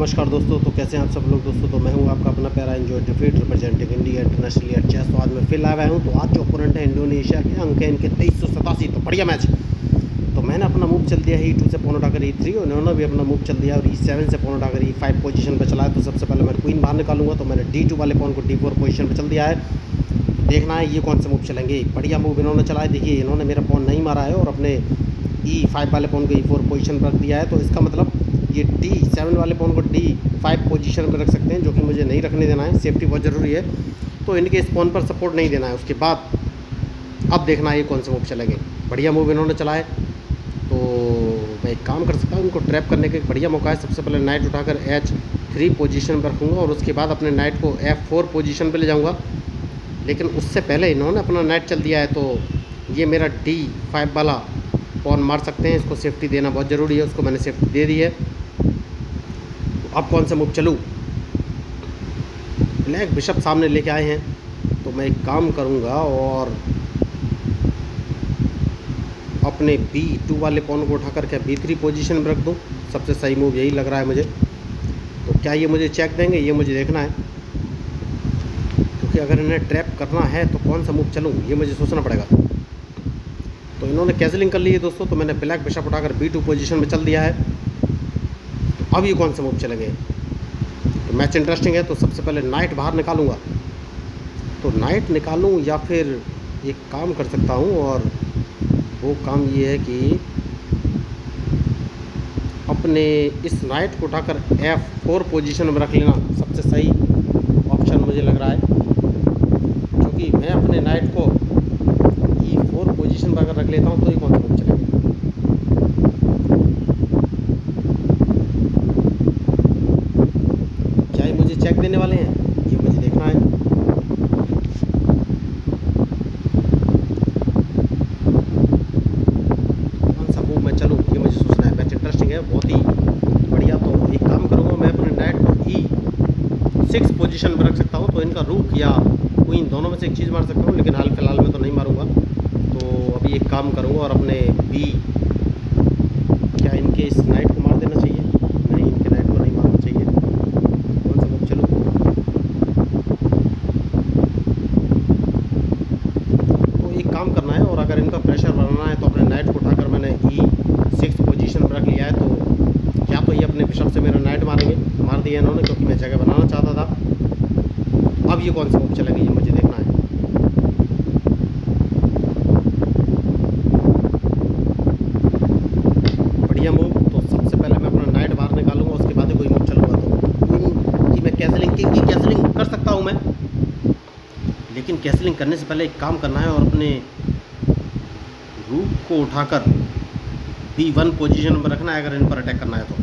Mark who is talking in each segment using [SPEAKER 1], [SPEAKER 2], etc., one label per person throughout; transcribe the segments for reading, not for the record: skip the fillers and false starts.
[SPEAKER 1] नमस्कार दोस्तों। तो कैसे हैं आप सब लोग दोस्तों। तो मैं हूं आपका अपना प्यारा एंजॉय डिफीट representing India international year chess. तो आज मैं फिर लाया हूं। तो आज जो ओपोनेंट है इंडोनेशिया के, अंक है इनके 2387। तो बढ़िया मैच। तो मैंने अपना मूव चल दिया है E2 से पॉन उठाकर E3 और इन्होंने भी अपना मूव चल दिया और E7 से पॉन उठाकर E5 पोजीशन पर चला है। तो सबसे पहले मैं क्वीन बाहर निकालूंगा। तो मैंने D2 वाले पॉन को D4 पोजीशन पर चल दिया है। देखना है ये कौन से मूव चलेंगे। बढ़िया मूव इन्होंने चला है। देखिए इन्होंने मेरा पॉन नहीं मारा है और अपने E5 वाले पॉन को E4 पोजीशन पर रख दिया है। तो इसका मतलब ये D7 वाले पॉन को D5 पोजीशन पर रख सकते हैं, जो कि मुझे नहीं रखने देना है। सेफ्टी बहुत ज़रूरी है, तो इनके इस पॉन पर सपोर्ट नहीं देना है। उसके बाद अब देखना है ये कौन से मूव चलेंगे। बढ़िया मूव इन्होंने चला है। तो मैं एक काम कर सकता हूँ, उनको ट्रैप करने का एक बढ़िया मौका है। सबसे पहले नाइट उठाकर H3 पोजीशन पर रखूँगा और उसके बाद अपने नाइट को F4 पोजीशन पर ले जाऊँगा। लेकिन उससे पहले इन्होंने अपना नाइट चल दिया है, तो ये मेरा D5 वाला पॉन मार सकते हैं। इसको सेफ्टी देना बहुत ज़रूरी है, उसको मैंने सेफ्टी दे दी है। तो अब कौन सा मूव चलूँ। ब्लैक बिशप सामने लेके आए हैं, तो मैं एक काम करूँगा और अपने B2 वाले पॉन को उठाकर क्या B3 पोजीशन पर रख दूँ। सबसे सही मूव यही लग रहा है मुझे। तो क्या ये मुझे चेक देंगे, ये मुझे देखना है, क्योंकि अगर इन्हें ट्रैप करना है तो कौन सा मूव चलूँ ये मुझे सोचना पड़ेगा। तो इन्होंने कैसलिंग कर ली है दोस्तों, तो मैंने ब्लैक बिशप उठाकर B2 पोजीशन में चल दिया है। तो अब ये कौन से मूव चलेंगे। तो मैच इंटरेस्टिंग है। तो सबसे पहले नाइट बाहर निकालूंगा। तो नाइट निकालूं या फिर एक काम कर सकता हूं, और वो काम ये है कि अपने इस नाइट को उठाकर F4 पोजीशन में रख लेना सबसे सही ऑप्शन मुझे लग रहा है, क्योंकि मैं अपने नाइट को E4 पोजीशन पर अगर रख लेता हूं तो ये कौन सा मूव चलेगा। क्या ये मुझे चेक देने वाले हैं, ये मुझे देखना है। कौन सा मूव मैं चलूँ ये मुझे सोचना है। मैच इंटरेस्टिंग है, बहुत ही बढ़िया। तो एक काम करूँगा, मैं अपने नाइट को E6 पोजीशन में रख सकता हूँ। तो इनका रूक या क्वीन दोनों में से एक चीज़ मार सकता हूँ, लेकिन हाल फिलहाल में तो नहीं मारूंगा। तो अभी एक काम करूँगा और अपने क्या इनके इस नाइट को मार देना चाहिए। नहीं, इनके नाइट को नहीं मारना चाहिए। कौन सा मूव चलूँ। तो एक काम करना है, और अगर इनका प्रेशर बनाना है तो अपने नाइट को उठाकर मैंने E6 पोजीशन पर रख लिया है। तो क्या तो ये अपने बिशप से मेरा नाइट मारेंगे। मार दिया इन्होंने, क्योंकि मैं जगह बनाना चाहता था। अब ये कौन सा मूव चलेगा ये मुझे देखना है। बढ़िया मूव। तो सबसे पहले मैं अपना नाइट बाहर निकालूंगा, उसके बाद ही कोई मूव चलूँगा। तो क्वीन की मैं कैसलिंग, किंग की कैसलिंग कर सकता हूँ मैं, लेकिन कैसलिंग करने से पहले एक काम करना है और अपने रूक को उठाकर B1 पोजीशन पर रखना है, अगर इन पर अटैक करना है तो।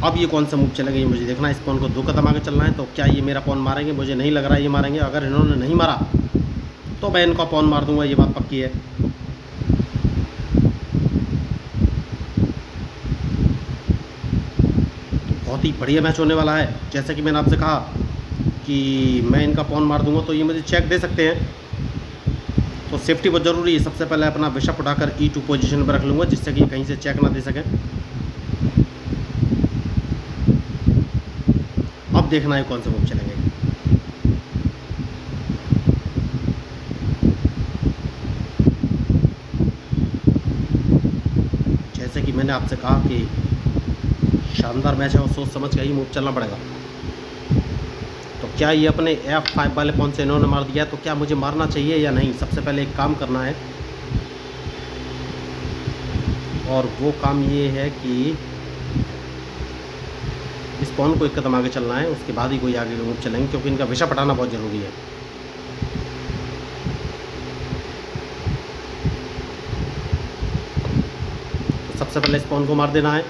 [SPEAKER 1] अब ये कौन सा मूव चलेगा ये मुझे देखना है। इस पॉन को 2 कदम आगे चलना है। तो क्या ये मेरा पॉन मारेंगे, मुझे नहीं लग रहा है ये मारेंगे। अगर इन्होंने नहीं मारा तो मैं इनका पॉन मार दूंगा, ये बात पक्की है। बहुत ही बढ़िया मैच होने वाला है। जैसे कि मैंने आपसे कहा कि मैं इनका पॉन मार दूंगा तो ये मुझे चेक दे सकते हैं। तो सेफ्टी बहुत ज़रूरी है। सबसे पहले अपना बिशप उठाकर E2 पोजीशन पर रख लूँगा, जिससे कि कहीं से चेक ना दे सकें। अब देखना है कौन से मूव चलेंगे। जैसे कि मैंने आपसे कहा कि शानदार मैच है और सोच समझ के ही मूव चलना पड़ेगा। तो क्या ये अपने F5 वाले पॉन से इन्होंने मार दिया, तो क्या मुझे मारना चाहिए या नहीं। सबसे पहले एक काम करना है, और वो काम ये है कि इस पॉन को 1 कदम आगे चलना है, उसके बाद ही कोई आगे के मूव चलेंगे, क्योंकि इनका बिशप हटाना बहुत ज़रूरी है। तो सबसे पहले इस पॉन को मार देना है।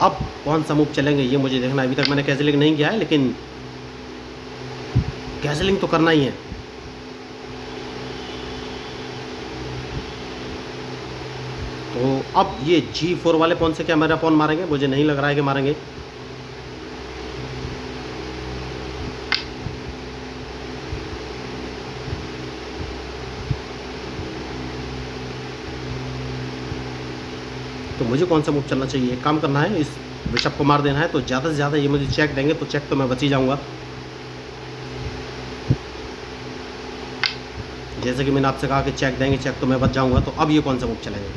[SPEAKER 1] अब कौन सा मूव चलेंगे ये मुझे देखना है। अभी तक मैंने कैसलिंग नहीं किया है, लेकिन कैसलिंग तो करना ही है। तो अब ये G4 वाले पॉन से क्या मेरा पॉन मारेंगे, मुझे नहीं लग रहा है कि मारेंगे। तो मुझे कौन सा मूव चलना चाहिए? एक काम करना है, इस बिशप को मार देना है, तो ज़्यादा से ज़्यादा ये मुझे चेक देंगे, तो चेक तो मैं बच ही जाऊँगा। जैसे कि मैंने आपसे कहा कि चेक देंगे, चेक तो मैं बच जाऊँगा। तो अब ये कौन सा मूव चलेंगे?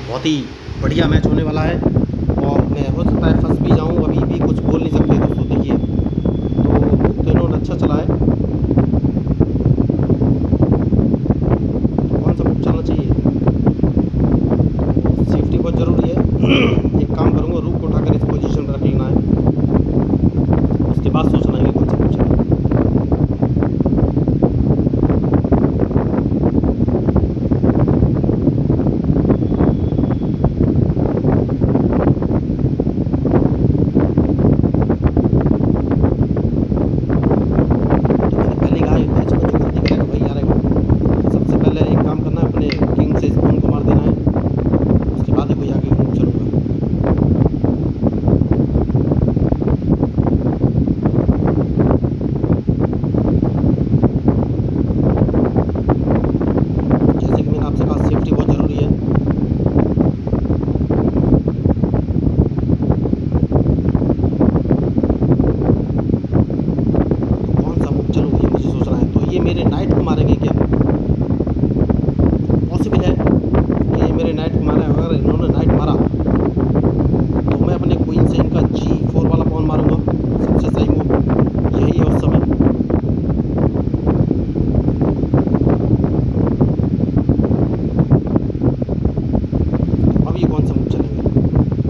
[SPEAKER 1] बहुत ही बढ़िया मैच होने वाला है और मैं हो सकता है फंस भी जाऊँ, अभी भी कुछ बोल नहीं सकते दोस्तों। देखिए, तो इन्होंने अच्छा चला है, तो कौन सा मूव चलना चाहिए? सेफ्टी बहुत ज़रूरी है। एक काम करूँगा, रूक को उठाकर इस पोजीशन पर रख लेना है, उसके बाद सोचना है कि कौन सा मूव चलेगा। ये मेरे नाइट को मारेंगे क्या? पॉसिबल है कि ये मेरे नाइट को मारे। अगर इन्होंने नाइट मारा तो मैं अपने क्वीन से इनका G4 वाला पॉन मारूंगा। सबसे सही मूव यही है उस समय। अब ये कौन सा मूव चलेंगे,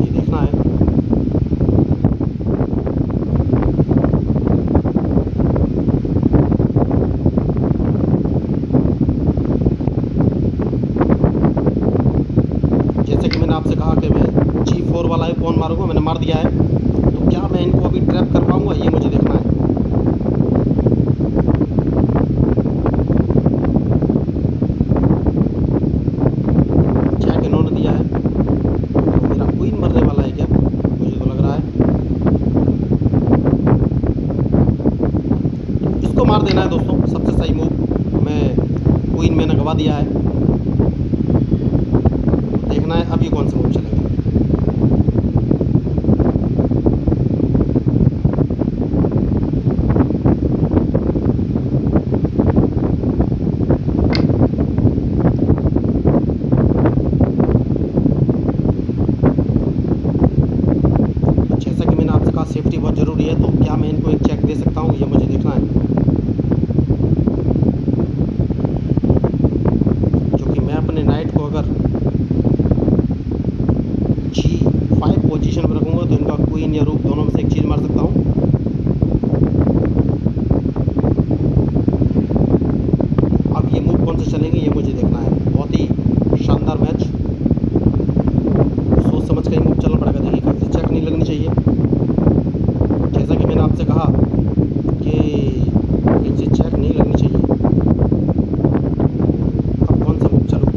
[SPEAKER 1] ये देखना है। जैसे कि मैंने आपसे कहा कि मैं G4 वाला ही पॉन मारूंगा, मैंने मार दिया है। तो क्या मैं इनको अभी ट्रैप कर पाऊंगा, ये मुझे देखना है। चेक इन्होंने दिया है, तो मेरा क्वीन मरने वाला है क्या? मुझे तो लग रहा है तो इसको मार देना है दोस्तों, सबसे सही मूव। मैं क्वीन मैंने गवा दिया है, देखना है अब ये कौन सा मूव चलेगा। जैसा कि मैंने आपसे कहा सेफ्टी बहुत ज़रूरी है, तो क्या मैं इनको एक चेक दे सकता हूँ, ये मुझे देखना है। जो कि मैं अपने नाइट को अगर G5 पोजीशन पर रखूँगा तो इनका क्वीन या रूक दोनों में से एक चीज़ मार सकता हूँ। अब ये मूव कौन से चलेंगे, ये मुझे देखना है। बहुत ही शानदार मैच, सोच समझ कर ही मूव चलना पड़ेगा। देखिए, कहीं से चेक नहीं लगनी चाहिए। जैसा कि मैंने आपसे कहा कि कहीं से चेक नहीं लगनी चाहिए। अब कौन सा मूव चलूँ?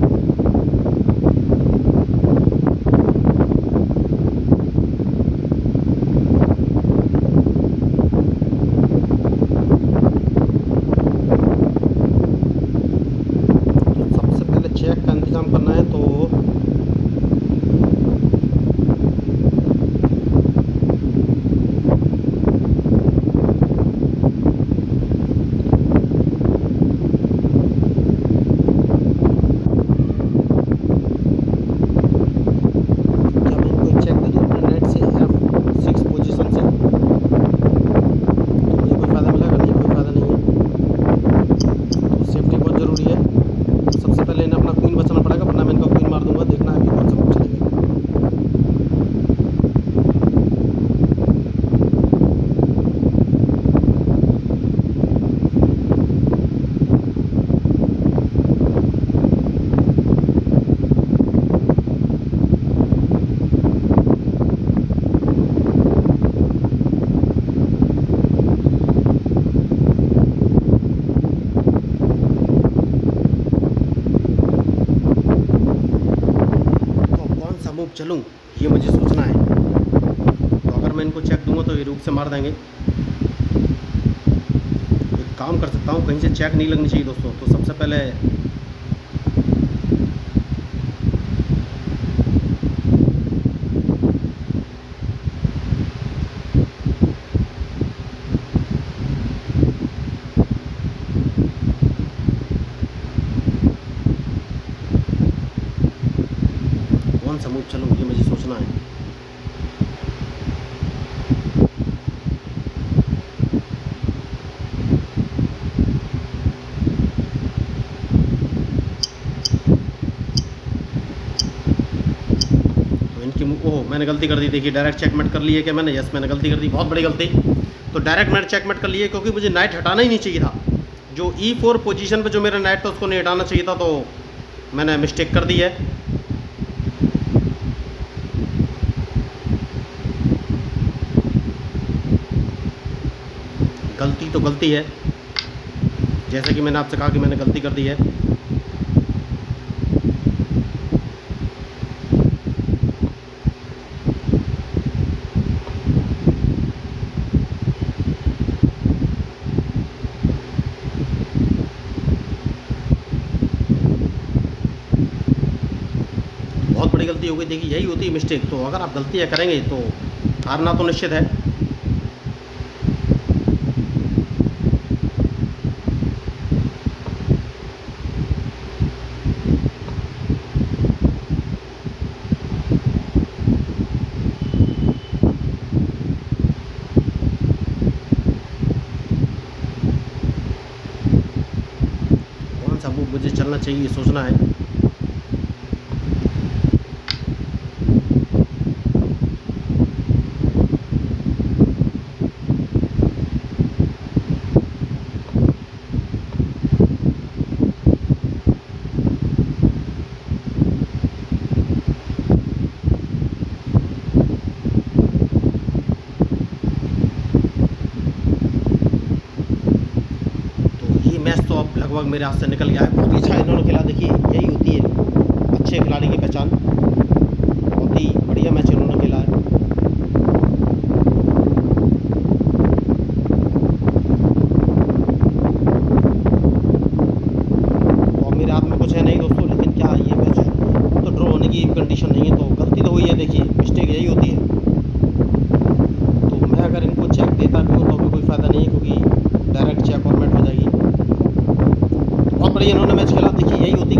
[SPEAKER 1] चलूँ, ये मुझे सोचना है। तो अगर मैं इनको चेक दूंगा तो ये रूप से मार देंगे। एक काम कर सकता हूँ, कहीं से चेक नहीं लगनी चाहिए दोस्तों। तो सबसे पहले कौन सा मूव चलूँ, ये मुझे सोचना है। तो इनकी ओह, मैंने गलती कर दी। देखिए डायरेक्ट चेकमेट कर लिए क्या मैंने? यस, मैंने गलती कर दी, बहुत बड़ी गलती। तो डायरेक्ट मैंने चेकमेट कर लिए क्योंकि मुझे नाइट हटाना ही नहीं चाहिए था। जो E4 पोजीशन पे जो मेरा नाइट था उसको नहीं हटाना चाहिए था, तो मैंने मिस्टेक कर दी है। गलती तो गलती है, जैसे कि मैंने आपसे कहा कि मैंने गलती कर दी है। बहुत बड़ी गलती हो गई। देखिए यही होती है मिस्टेक। तो अगर आप गलतियाँ करेंगे तो हारना तो निश्चित है। कौन सा मूव मुझे चलना चाहिए, सोचना है। ये मैच तो अब लगभग मेरे हाथ से निकल गया है। बहुत ही अच्छा इन्होंने खेला। देखिए यही होती है अच्छे खिलाड़ी की पहचान। बहुत ही बढ़िया मैच इन्होंने खेला है। तो अब मेरे हाथ में कुछ है नहीं दोस्तों, लेकिन क्या ये मैच तो ड्रॉ होने की कंडीशन नहीं है। तो गलती तो हुई है, देखिए मिस्टेक यही होती है। तो मैं अगर इनको चेक देता भी हूँ तो भी कोई फ़ायदा नहीं है, क्योंकि डायरेक्ट चेक फॉर्मेट हो जाएगी। बहुत बढ़िया इन्होंने मैच खेला। देखिए यही होती